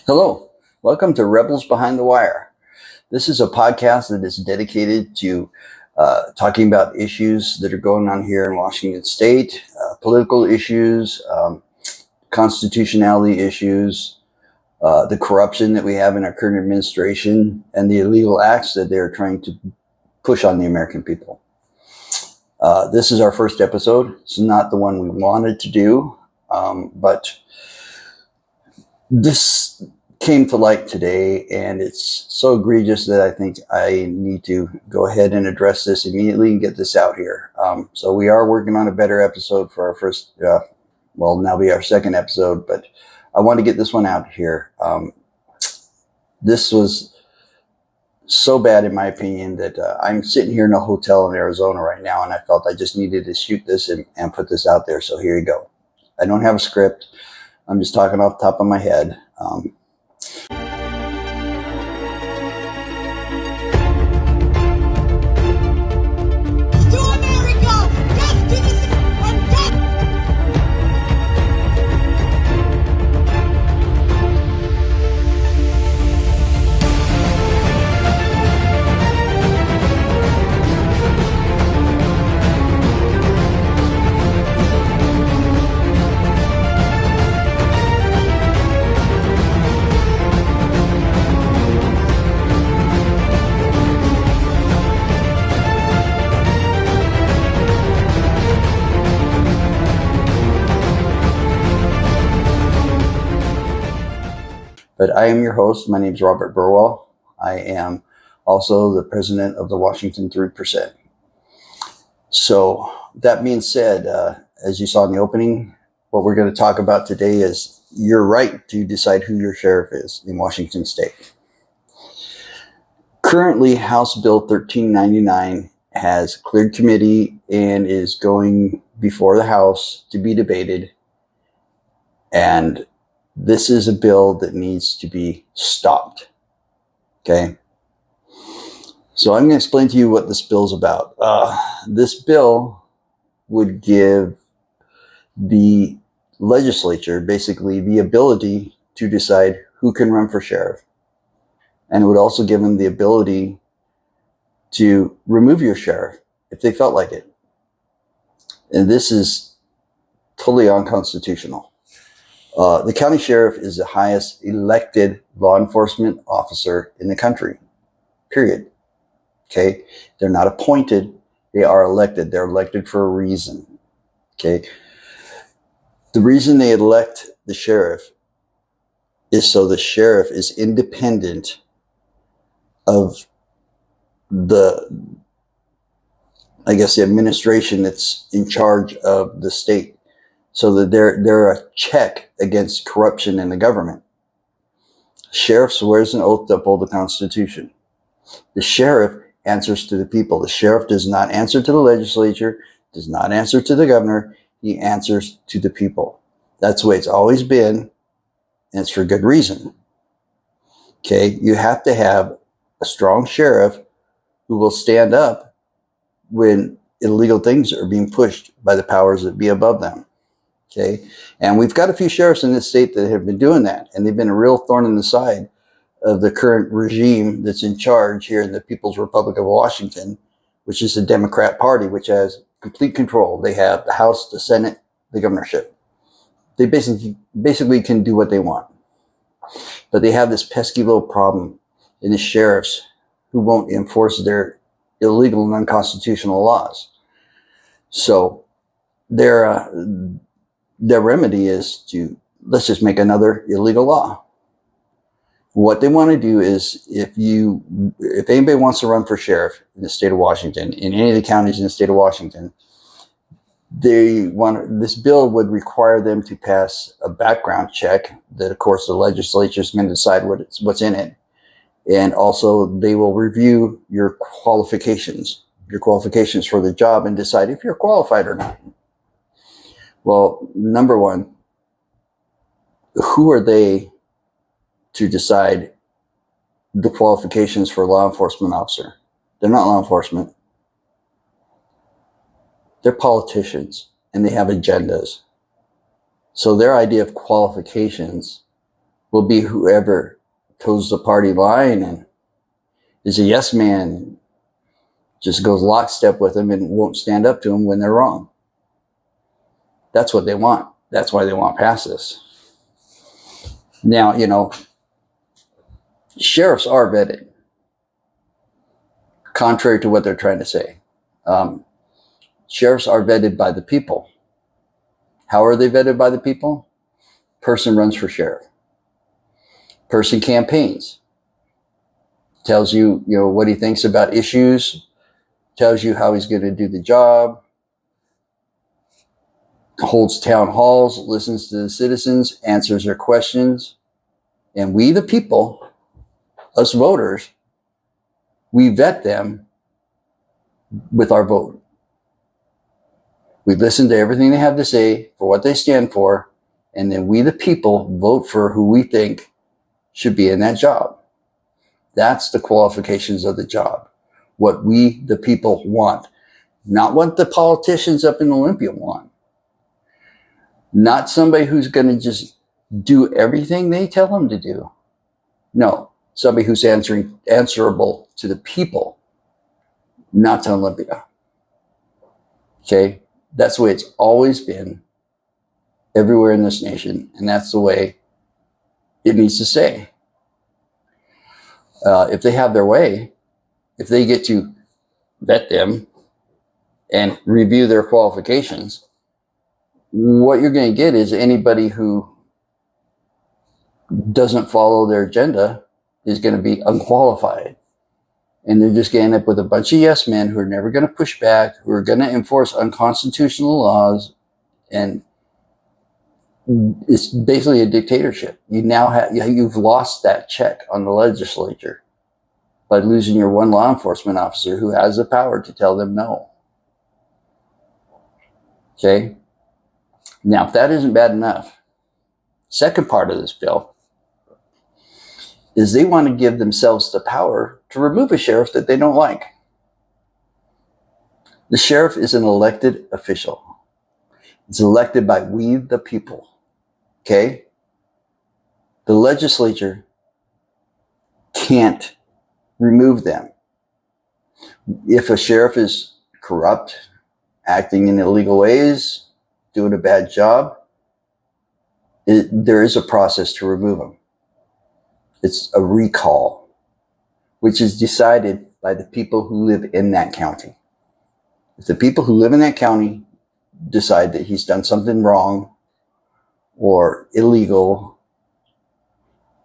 Hello, welcome to Rebels Behind the Wire. This is a podcast that is dedicated to talking about issues that are going on here in Washington State, political issues, constitutionality issues, the corruption that we have in our current administration, and the illegal acts that they're trying to push on the American people. This is our first episode. It's not the one we wanted to do, but this came to light today, and it's so egregious that I think I need to go ahead and address this immediately and get this out here. So we are working on a better episode for our first, now be our second episode, but I want to get this one out here. This was so bad, in my opinion, that I'm sitting here in a hotel in Arizona right now, and I felt I just needed to shoot this and put this out there. So here you go. I don't have a script. I'm just talking off the top of my head. But I am your host. My name is Robert Burwell. I am also the president of the Washington 3%. So that being said, as you saw in the opening, what we're going to talk about today is your right to decide who your sheriff is in Washington State. Currently, House Bill 1399 has cleared committee and is going before the House to be debated. And this is a bill that needs to be stopped. Okay? So I'm going to explain to you what this bill is about. This bill would give the legislature basically the ability to decide who can run for sheriff. And it would also give them the ability to remove your sheriff if they felt like it. And this is totally unconstitutional. The county sheriff is the highest elected law enforcement officer in the country, period. Okay? They're not appointed. They are elected. They're elected for a reason. Okay? The reason they elect the sheriff is so the sheriff is independent of the administration that's in charge of the state. So that they're a check against corruption in the government. Sheriff swears an oath to uphold the Constitution. The sheriff answers to the people. The sheriff does not answer to the legislature, does not answer to the governor. He answers to the people. That's the way it's always been, and it's for good reason. Okay, you have to have a strong sheriff who will stand up when illegal things are being pushed by the powers that be above them. Okay, and we've got a few sheriffs in this state that have been doing that, and they've been a real thorn in the side of the current regime that's in charge here in the People's Republic of Washington, which is the Democrat Party, which has complete control. They have the House, the Senate, the governorship. They basically can do what they want. But they have this pesky little problem in the sheriffs who won't enforce their illegal and unconstitutional laws. So their remedy is to, let's just make another illegal law. What they want to do is, if anybody wants to run for sheriff in the state of Washington, in any of the counties in the state of Washington, this bill would require them to pass a background check that, of course, the legislature is going to decide what's in it. And also, they will review your qualifications for the job and decide if you're qualified or not. Well, number one, who are they to decide the qualifications for a law enforcement officer? They're not law enforcement. They're politicians, and they have agendas. So their idea of qualifications will be whoever toes the party line and is a yes man, just goes lockstep with them and won't stand up to them when they're wrong. That's what they want. That's why they want past this. Now, sheriffs are vetted, contrary to what they're trying to say. Sheriffs are vetted by the people. How are they vetted by the people? Person runs for sheriff. Person campaigns. Tells you, what he thinks about issues. Tells you how he's going to do the job. Holds town halls, listens to the citizens, answers their questions. And we, the people, us voters, we vet them with our vote. We listen to everything they have to say, for what they stand for, and then we, the people, vote for who we think should be in that job. That's the qualifications of the job. What we, the people, want. Not what the politicians up in Olympia want. Not somebody who's going to just do everything they tell them to do. No, somebody who's answerable to the people, not to Olympia. Okay? That's the way it's always been everywhere in this nation, and that's the way it needs to stay. If they have their way, if they get to vet them and review their qualifications, what you're going to get is anybody who doesn't follow their agenda is going to be unqualified. And they're just going to end up with a bunch of yes men who are never going to push back, who are going to enforce unconstitutional laws, and it's basically a dictatorship. You've lost that check on the legislature by losing your one law enforcement officer who has the power to tell them no. Okay? Now, if that isn't bad enough, second part of this bill is they want to give themselves the power to remove a sheriff that they don't like. The sheriff is an elected official. It's elected by we, the people. Okay? The legislature can't remove them. If a sheriff is corrupt, acting in illegal ways, doing a bad job, there is a process to remove them. It's a recall, which is decided by the people who live in that county. If the people who live in that county decide that he's done something wrong or illegal,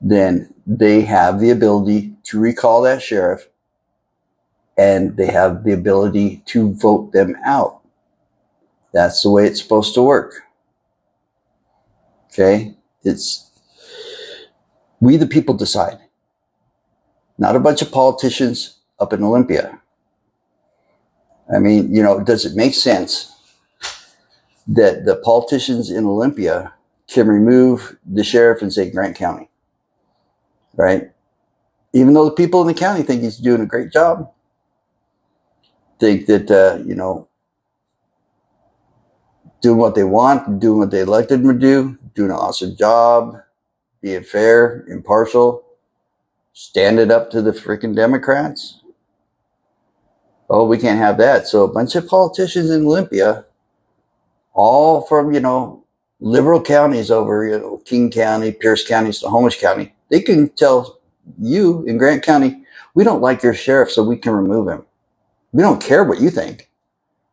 then they have the ability to recall that sheriff, and they have the ability to vote them out. That's the way it's supposed to work. Okay? We the people decide. Not a bunch of politicians up in Olympia. I mean, does it make sense that the politicians in Olympia can remove the sheriff in, say, Grant County? Right? Even though the people in the county think he's doing a great job. Think that, doing what they want, doing what they elected him to do, doing an awesome job, being fair, impartial, standing up to the freaking Democrats. Oh, we can't have that. So a bunch of politicians in Olympia, all from, liberal counties over, King County, Pierce County, Snohomish County, they can tell you in Grant County, we don't like your sheriff, so we can remove him. We don't care what you think.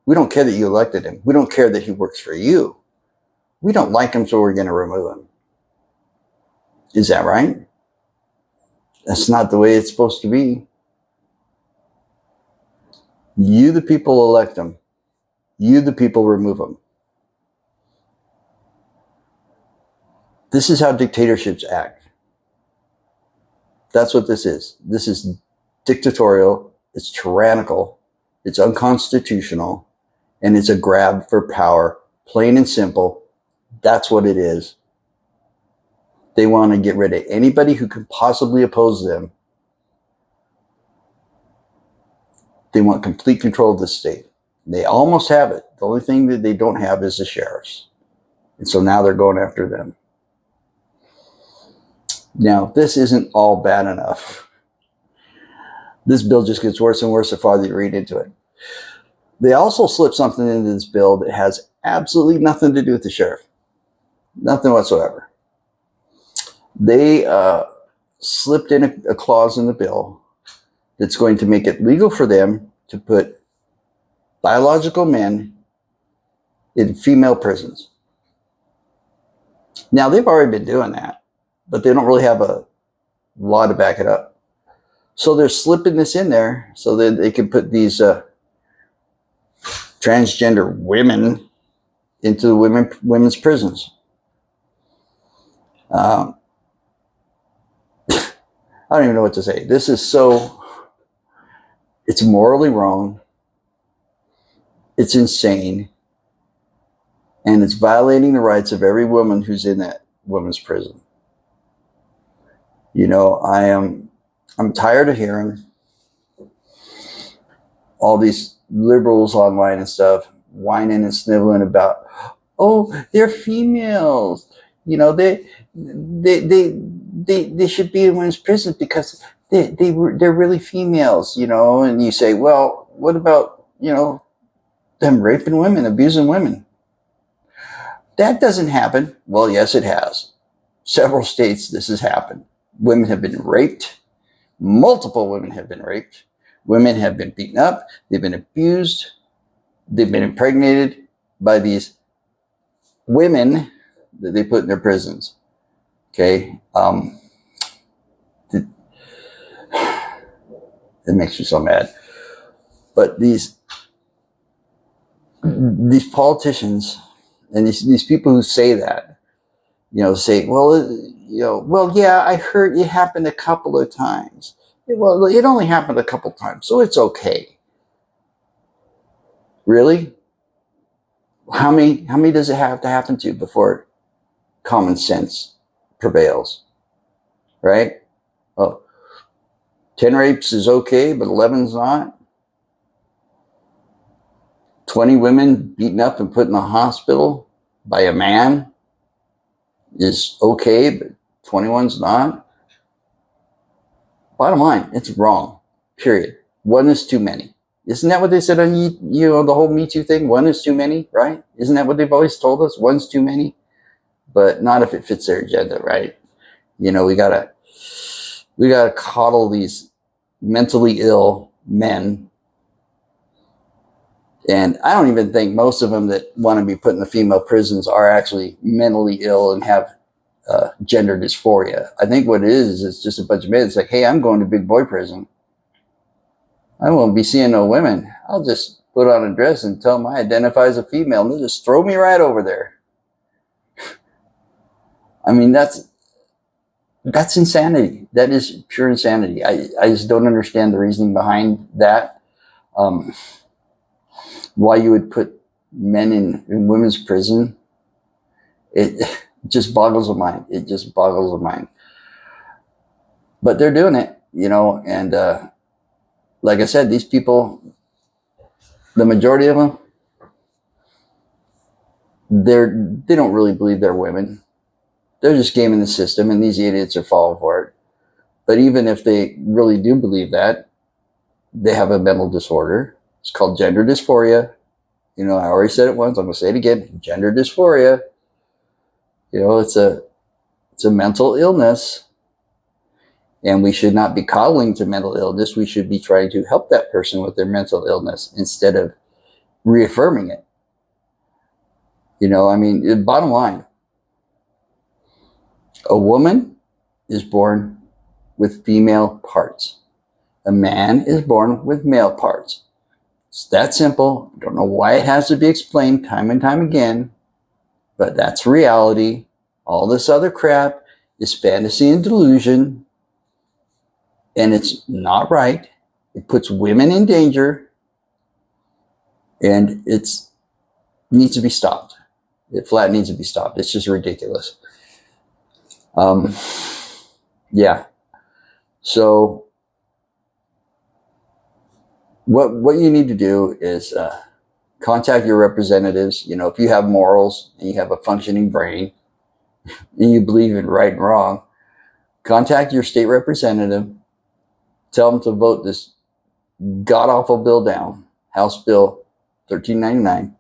We don't care that you elected him. We don't care that he works for you. We don't like him, so we're going to remove him. Is that right? That's not the way it's supposed to be. You, the people, elect him. You, the people, remove him. This is how dictatorships act. That's what this is. This is dictatorial. It's tyrannical. It's unconstitutional. And it's a grab for power. Plain and simple. That's what it is. They want to get rid of anybody who could possibly oppose them. They want complete control of the state. They almost have it. The only thing that they don't have is the sheriffs. And so now they're going after them. Now, this isn't all bad enough. This bill just gets worse and worse the farther you read into it. They also slip something into this bill that has absolutely nothing to do with the sheriff. Nothing whatsoever. They slipped in a clause in the bill that's going to make it legal for them to put biological men in female prisons. Now, they've already been doing that, but they don't really have a law to back it up. So they're slipping this in there so that they can put these transgender women into the women's prisons. I don't even know what to say. This is it's morally wrong. It's insane. And it's violating the rights of every woman who's in that women's prison. You know, I'm tired of hearing all these liberals online and stuff whining and sniveling about, oh, they're females. You know, they should be in women's prisons because they're really females, you know. And you say, well, what about, you know, them raping women, abusing women? That doesn't happen. Well, yes, it has. Several states this has happened. Women have been raped. Multiple women have been raped. Women have been beaten up. They've been abused. They've been impregnated by these women that they put in their prisons. Okay? It makes me so mad. But these politicians and these people who say that, you know, say, well, yeah, I heard it happened a couple of times. Well, it only happened a couple times, so it's okay. Really? How many does it have to happen to before common sense prevails? Right? Oh, 10 rapes is okay, but 11's not. 20 women beaten up and put in the hospital by a man is okay, but 21's not. Bottom line, it's wrong. Period. One is too many. Isn't that what they said on the whole Me Too thing? One is too many, right? Isn't that what they've always told us? One's too many, but not if it fits their agenda, right? You know, we gotta coddle these mentally ill men. And I don't even think most of them that want to be put in the female prisons are actually mentally ill and have gender dysphoria. I think what it is it's just a bunch of men. It's like, hey, I'm going to big boy prison. I won't be seeing no women. I'll just put on a dress and tell them I identify as a female, and they'll just throw me right over there. I mean, that's insanity. That is pure insanity. I just don't understand the reasoning behind that. Why you would put men in women's prison. It just boggles the mind. It just boggles the mind. But they're doing it, you know, and like I said, these people, the majority of them, they don't really believe they're women. They're just gaming the system, and these idiots are falling for it. But even if they really do believe that, they have a mental disorder. It's called gender dysphoria. You know, I already said it once. I'm going to say it again. Gender dysphoria. You know, it's a mental illness. And we should not be coddling to mental illness. We should be trying to help that person with their mental illness instead of reaffirming it. You know, I mean, bottom line, a woman is born with female parts. A man is born with male parts. It's that simple. I don't know why it has to be explained time and time again, but that's reality. All this other crap is fantasy and delusion, and it's not right. It puts women in danger, and it needs to be stopped. It flat needs to be stopped. It's just ridiculous. Yeah. So what you need to do is contact your representatives. You know, if you have morals and you have a functioning brain and you believe in right and wrong, contact your state representative, tell them to vote this god-awful bill down, House Bill 1399.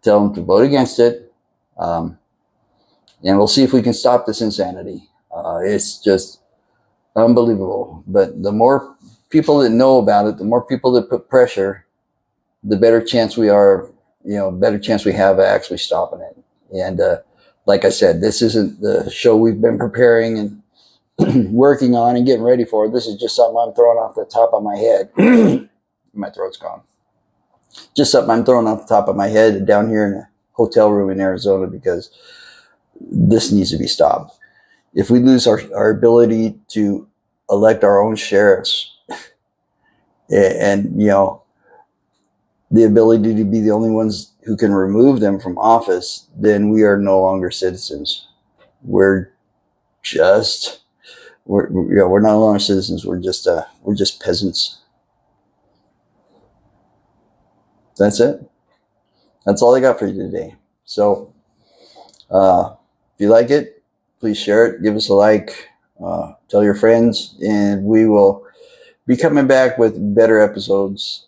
Tell them to vote against it, and we'll see if we can stop this insanity. It's just unbelievable. But the more people that know about it, the more people that put pressure, the better chance we are, better chance we have of actually stopping it. And like I said, this isn't the show we've been preparing and working on and getting ready for. This is just something I'm throwing off the top of my head. My throat's gone. Just something I'm throwing off the top of my head down here in a hotel room in Arizona, because this needs to be stopped. If we lose our ability to elect our own sheriffs and, the ability to be the only ones who can remove them from office, then we are no longer citizens. We're no longer citizens. We're just peasants. That's it. That's all I got for you today. So, if you like it, please share it. Give us a like. Tell your friends, and we will be coming back with better episodes,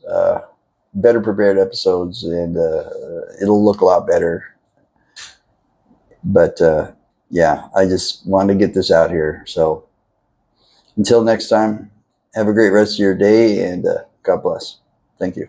better prepared episodes, and it'll look a lot better. But yeah, I just wanted to get this out here. So until next time, have a great rest of your day, and God bless. Thank you.